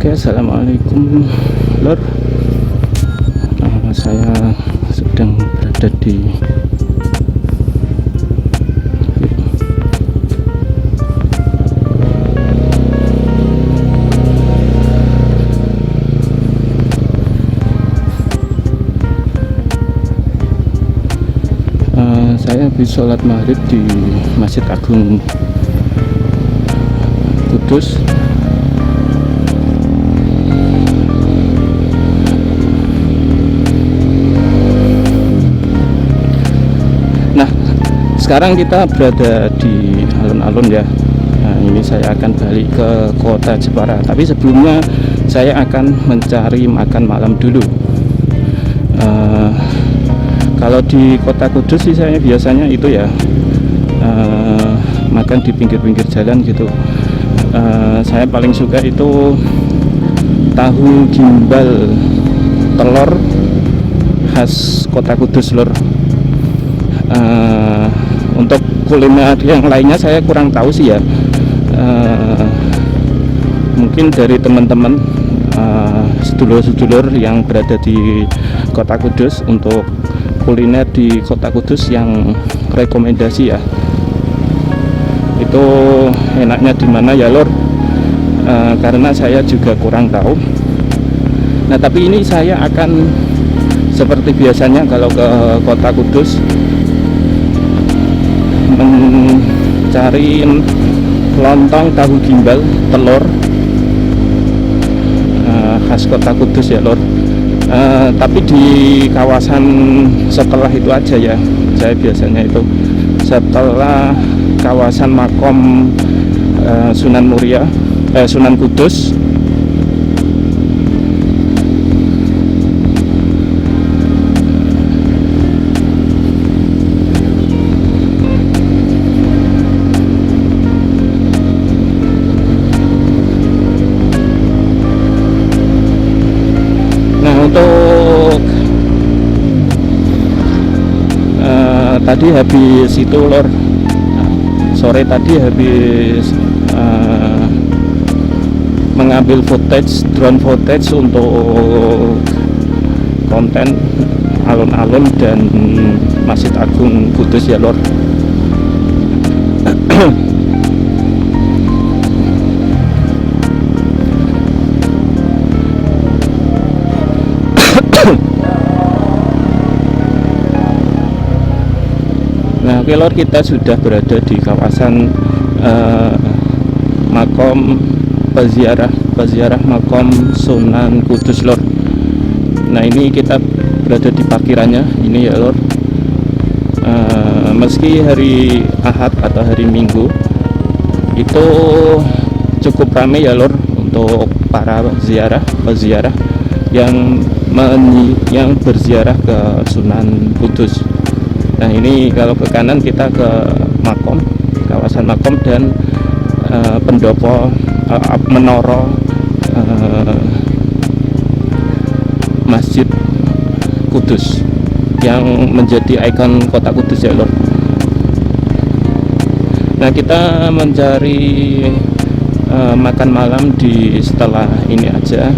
Oke, assalamualaikum lor. Saya sedang berada di saya habis sholat maghrib di Masjid Agung Kudus. Nah, sekarang kita berada di alun-alun ya. Nah, ini saya akan balik ke kota Jepara, tapi sebelumnya saya akan mencari makan malam dulu. Kalau di kota Kudus sih saya biasanya itu ya makan di pinggir-pinggir jalan gitu. Saya paling suka itu tahu gimbal telur khas kota Kudus lor. Untuk kuliner yang lainnya saya kurang tahu sih ya. Mungkin dari teman-teman sedulur-sedulur yang berada di kota Kudus untuk kuliner di kota Kudus yang rekomendasi ya, itu enaknya di mana ya lor. Karena saya juga kurang tahu. Nah, tapi ini saya akan seperti biasanya kalau ke kota Kudus mencari lontong tahu gimbal telur khas kota Kudus ya lor. Tapi di kawasan setelah itu aja ya, saya biasanya itu setelah kawasan makom Sunan Muria, Sunan Kudus. Untuk tadi habis itu lor, sore tadi habis mengambil drone footage untuk konten alun-alun dan Masjid Agung Kudus ya lor. Nah, oke lor, kita sudah berada di kawasan makom peziarah makom Sunan Kudus lor. Nah, ini kita berada di parkirannya ini ya lor. Meski hari Ahad atau hari Minggu itu cukup ramai ya lor untuk para peziarah yang berziarah ke Sunan Kudus. Nah, ini kalau ke kanan kita ke makom, kawasan makom dan pendopo menara Masjid Kudus yang menjadi ikon kota Kudus ya lor. Nah, kita mencari makan malam di setelah ini aja.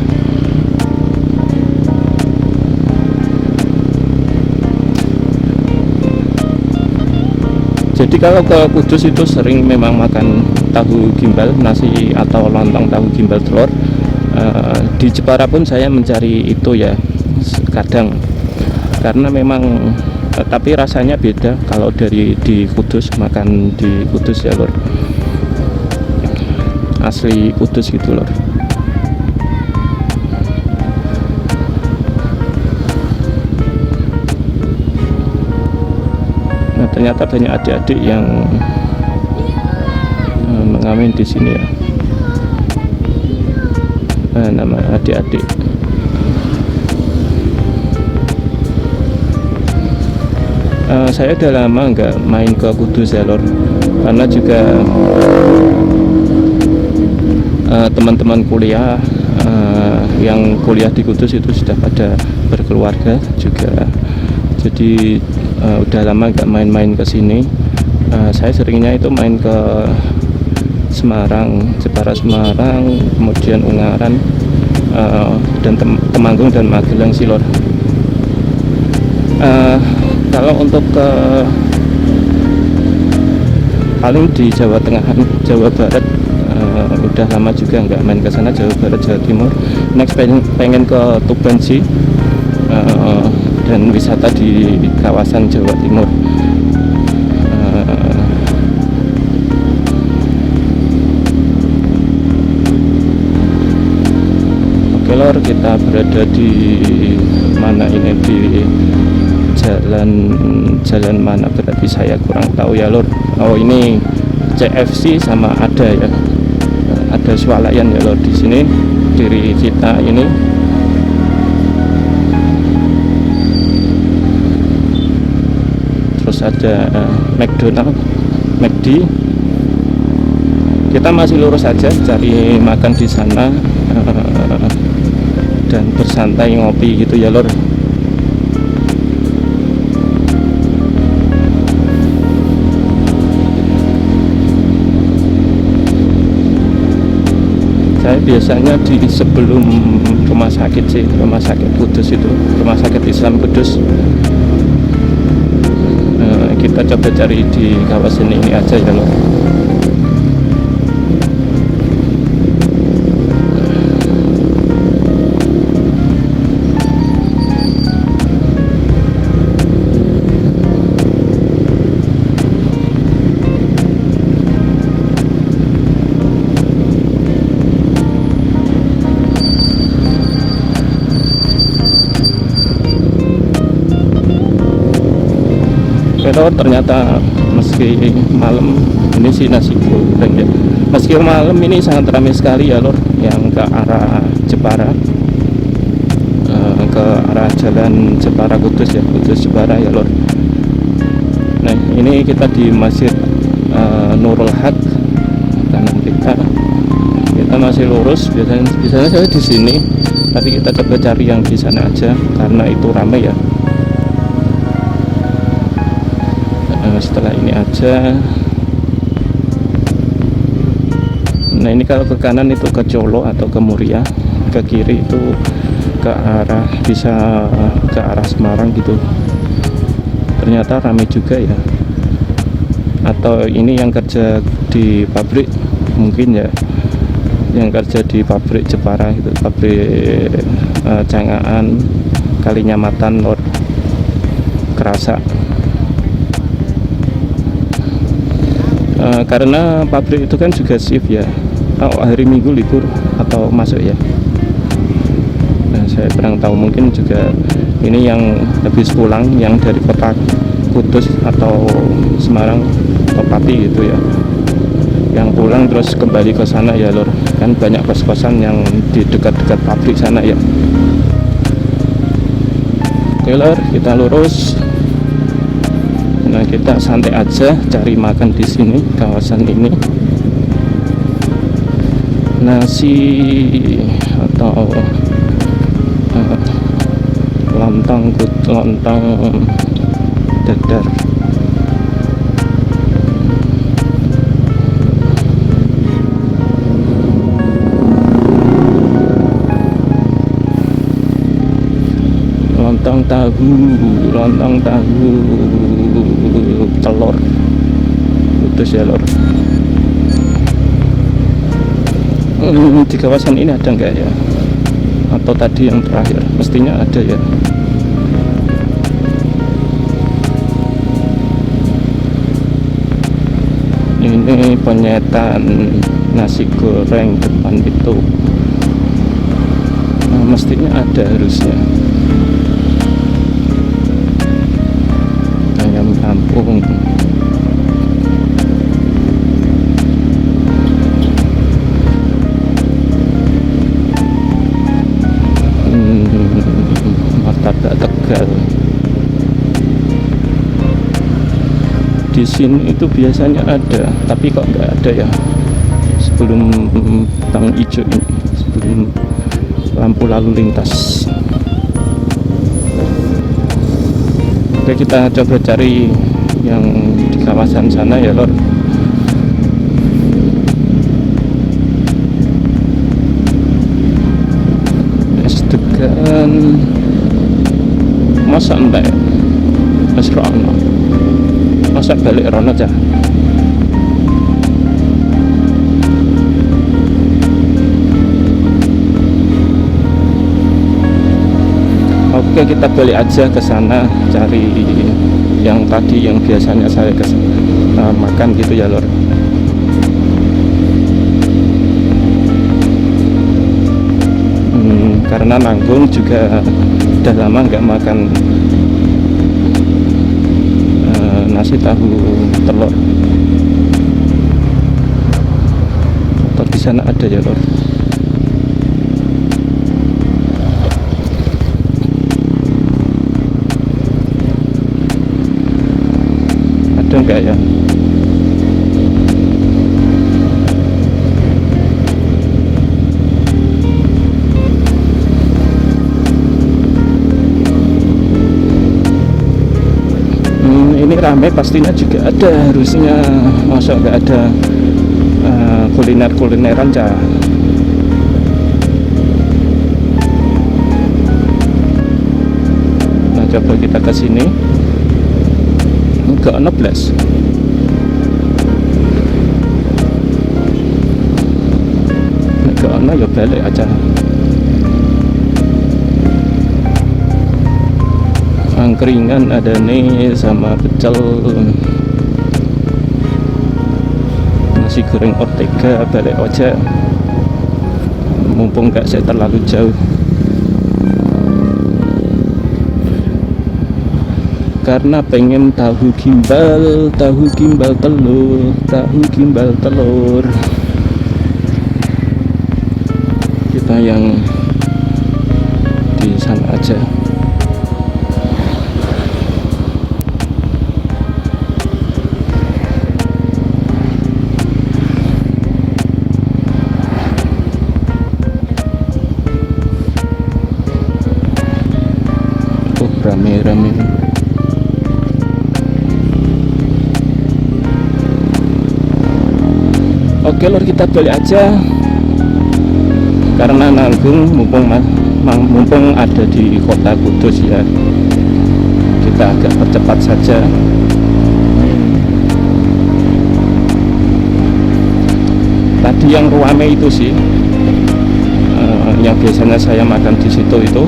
Jadi kalau ke Kudus itu sering memang makan tahu gimbal, nasi atau lontong tahu gimbal telur. Di Jepara pun saya mencari itu ya kadang, karena memang tapi rasanya beda kalau di Kudus, makan di Kudus ya lor, asli Kudus gitu lor. Nah, ternyata banyak adik-adik yang mengamen di sini ya. Nama adik-adik. Saya udah lama nggak main ke Kudus ya lor, karena juga teman-teman kuliah yang kuliah di Kudus itu sudah pada berkeluarga juga. Jadi udah lama nggak main-main ke sini. Saya seringnya itu main ke Semarang, Jepara Semarang, kemudian Ungaran, dan Temanggung dan Magelang sih lor. Kalau untuk ke paling di Jawa Tengah, Jawa Barat, udah lama juga nggak main ke sana. Jawa Barat, Jawa Timur. Next pengen ke Tuban sih, dan wisata di kawasan Jawa Timur. Oke lor, kita berada di mana ini, di jalan mana berarti saya kurang tahu ya lor. Oh ini CFC sama ada ya, ada swalayan ya lor di sini kiri kita ini. Terus ada McDonald, McD. Kita masih lurus aja cari makan di sana, dan bersantai ngopi gitu ya lor. Saya biasanya di sebelum rumah sakit sih, rumah sakit Kudus itu, rumah sakit Islam Kudus. Kita coba cari di kawasan ini aja ya loh. Pero ternyata meski malam ini sih nasi goreng ya, meski malam ini sangat ramai sekali ya lor, yang ke arah Jepara, ke arah jalan Jepara Kudus ya, Kudus Jepara ya lor. Nah ini kita di Masjid Nurul Haq, kanan kita masih lurus. Biasanya saya di sini, tapi kita coba cari yang di sana aja karena itu ramai ya. Setelah ini aja. Nah ini kalau ke kanan itu ke Colo atau ke Muria, ke kiri itu ke arah, bisa ke arah Semarang gitu. Ternyata ramai juga ya. Atau ini yang kerja di pabrik mungkin ya, yang kerja di pabrik Jepara gitu, pabrik Cangaan, Kalinyamatan lor, kerasa. Karena pabrik itu kan juga shift ya. Hari Minggu libur atau masuk ya. Nah saya kurang tahu, mungkin juga ini yang habis pulang, yang dari kota Kudus atau Semarang atau Pati gitu ya, yang pulang terus kembali ke sana ya lor. Kan banyak kos-kosan yang di dekat-dekat pabrik sana ya. Oke lor, kita lurus. Nah kita santai aja cari makan di sini, kawasan ini. Nasi atau lontong dadar. Lontong tahu telur Kudus ya lor. Di kawasan ini ada enggak ya, atau tadi yang terakhir? Mestinya ada ya. Ini penyetan nasi goreng depan itu, nah, mestinya ada harusnya. Ayam kampung. Martabak Tegal. Di sini itu biasanya ada, tapi kok nggak ada ya. Sebelum Bang Ijo ini, sebelum lampu lalu lintas. Oke, kita coba cari yang di kawasan sana ya lor. masa entek wis rono masa balik rono cah. Oke, kita balik aja ke sana cari yang tadi yang biasanya saya makan gitu ya lor. Karena nanggung juga udah lama nggak makan nasi tahu telur. Atau di sana ada ya lor. Ada enggak ya? Ini rame pastinya juga ada, harusnya. Masa nggak ada kuliner-kulineran cah. Nah, coba kita ke sini. Enggak ono blas. Enggak ono ya balik aja. Angkringan ada nih sama pecel, nasi goreng Ortega, balik aja mumpung gak saya terlalu jauh. Karena pengen tahu gimbal telur. Kita yang di sana aja. Oh, rame-rame. Oke lor, kita balik aja karena nanggung mumpung ada di kota Kudus ya, kita agak percepat saja. Tadi yang ruame itu sih yang biasanya saya makan di situ itu.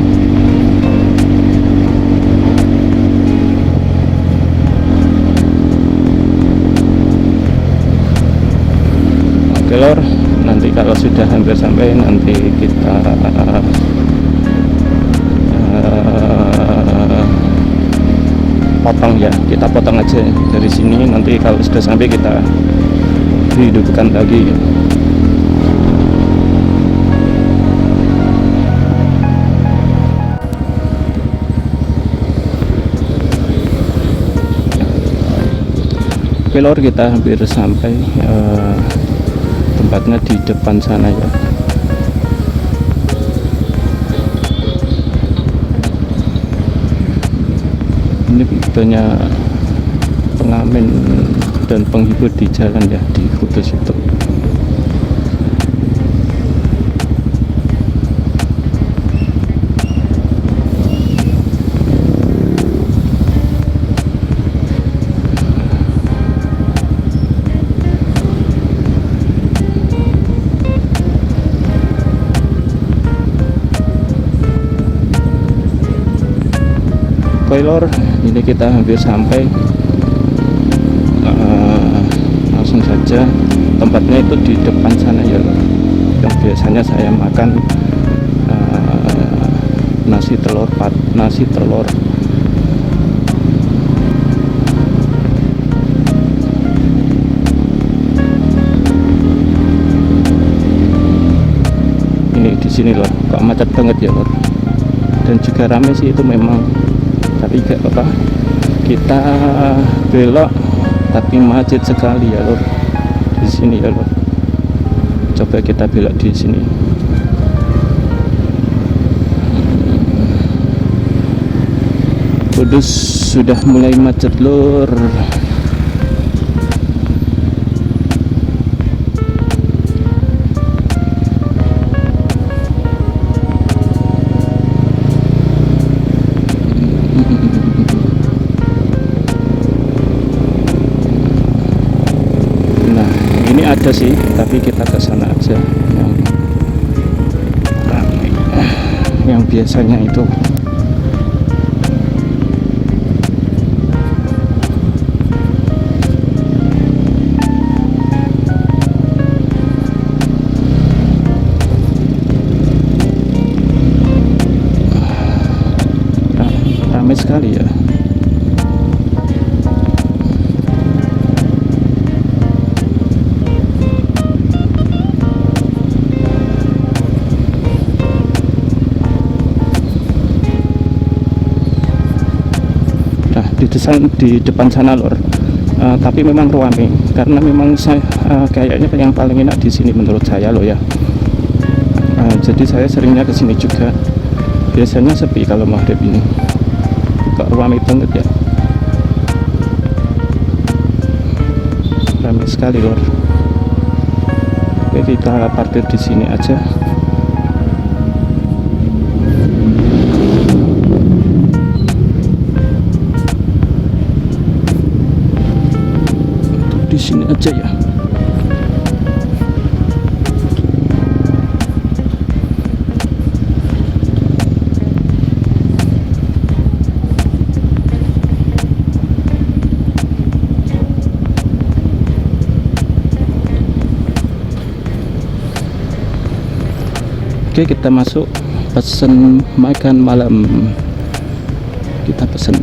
Lor, nanti kalau sudah hampir sampai nanti kita potong ya, kita potong aja dari sini. Nanti kalau sudah sampai kita hidupkan lagi. Oke lor, kita hampir sampai. Tempatnya di depan sana ya. Ini banyak pengamen dan penghibur di jalan ya di Kudus itu. Lor, ini kita hampir sampai. Langsung saja, tempatnya itu di depan sana ya, yang biasanya saya makan nasi telur. Ini di sini loh, kok macet banget ya lor, dan juga rame sih itu memang. Tapi gak apa-apa, kita belok tapi macet sekali ya lor di sini ya lor. Coba kita belok di sini. Kudus sudah mulai macet lor. ada sih, tapi kita ke sana aja yang ramai, yang biasanya itu. Ramai sekali ya. Nah, di depan sana lor. Tapi memang ramai karena memang saya kayaknya yang paling enak di sini menurut saya loh ya. Jadi saya seringnya ke sini juga. Biasanya sepi kalau maghrib ini. Kok ramai banget ya. Ramai sekali lor. Oke, kita parkir di sini aja. Di sini aja ya. Oke, kita masuk, pesen makan malam. Kita pesen.